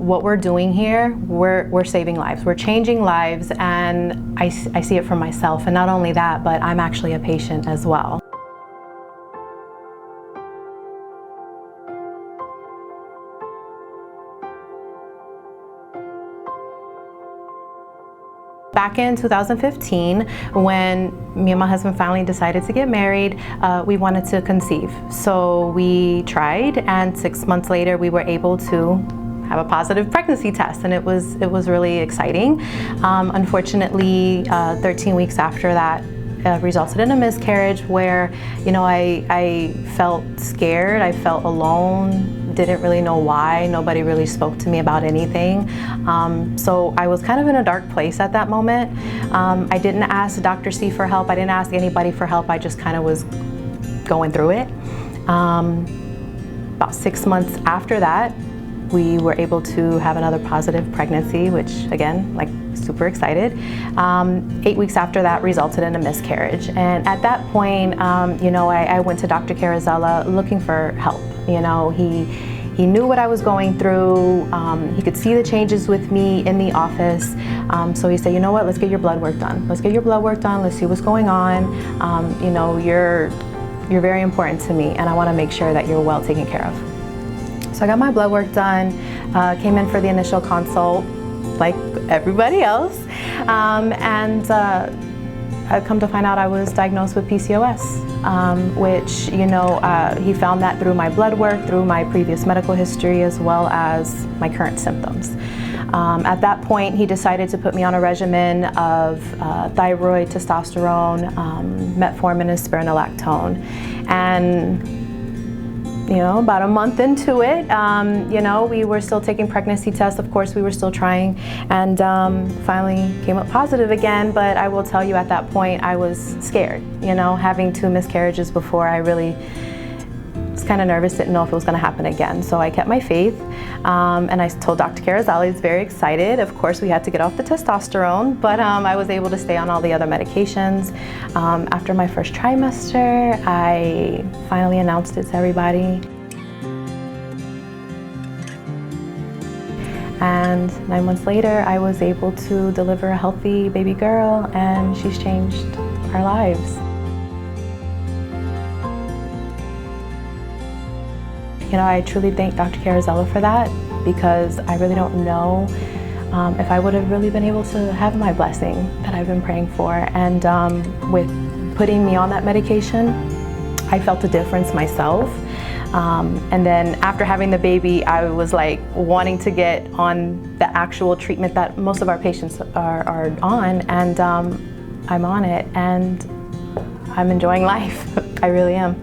what we're doing here, we're saving lives, we're changing lives, and I see it for myself. And not only that, but I'm actually a patient as well. Back in 2015, when me and my husband finally decided to get married, we wanted to conceive. So we tried, and 6 months later we were able to have a positive pregnancy test, and it was really exciting. Unfortunately, 13 weeks after that, resulted in a miscarriage where, you know, I felt scared, I felt alone, didn't really know why. Nobody really spoke to me about anything. So I was kind of in a dark place at that moment. I didn't ask Dr. C for help. I didn't ask anybody for help. I just kind of was going through it. About 6 months after that, we were able to have another positive pregnancy, which again, like, super excited. 8 weeks after that resulted in a miscarriage. And at that point, you know, I went to Dr. Carrizella looking for help. You know, he knew what I was going through. He could see the changes with me in the office. So he said, you know what, let's get your blood work done. Let's get your blood work done. Let's see what's going on. You know, you're very important to me, and I want to make sure that you're well taken care of. So I got my blood work done, came in for the initial consult like everybody else, and I've come to find out I was diagnosed with PCOS, which, you know, he found that through my blood work, through my previous medical history, as well as my current symptoms. At that point, he decided to put me on a regimen of thyroid, testosterone, metformin, and spironolactone. And you know, about a month into it, you know, we were still taking pregnancy tests. Of course, we were still trying, and finally came up positive again. But I will tell you, at that point, I was scared. You know, having 2 miscarriages before, I really was kind of nervous, didn't know if it was going to happen again. So I kept my faith, and I told Dr. Carrizella. He's very excited. Of course, we had to get off the testosterone, but I was able to stay on all the other medications. After my first trimester, I finally announced it to everybody. And 9 months later, I was able to deliver a healthy baby girl, and she's changed our lives. You know, I truly thank Dr. Carrizella for that, because I really don't know if I would have really been able to have my blessing that I've been praying for. And with putting me on that medication, I felt a difference myself. And then after having the baby, I was like wanting to get on the actual treatment that most of our patients are on, and I'm on it, and I'm enjoying life. I really am.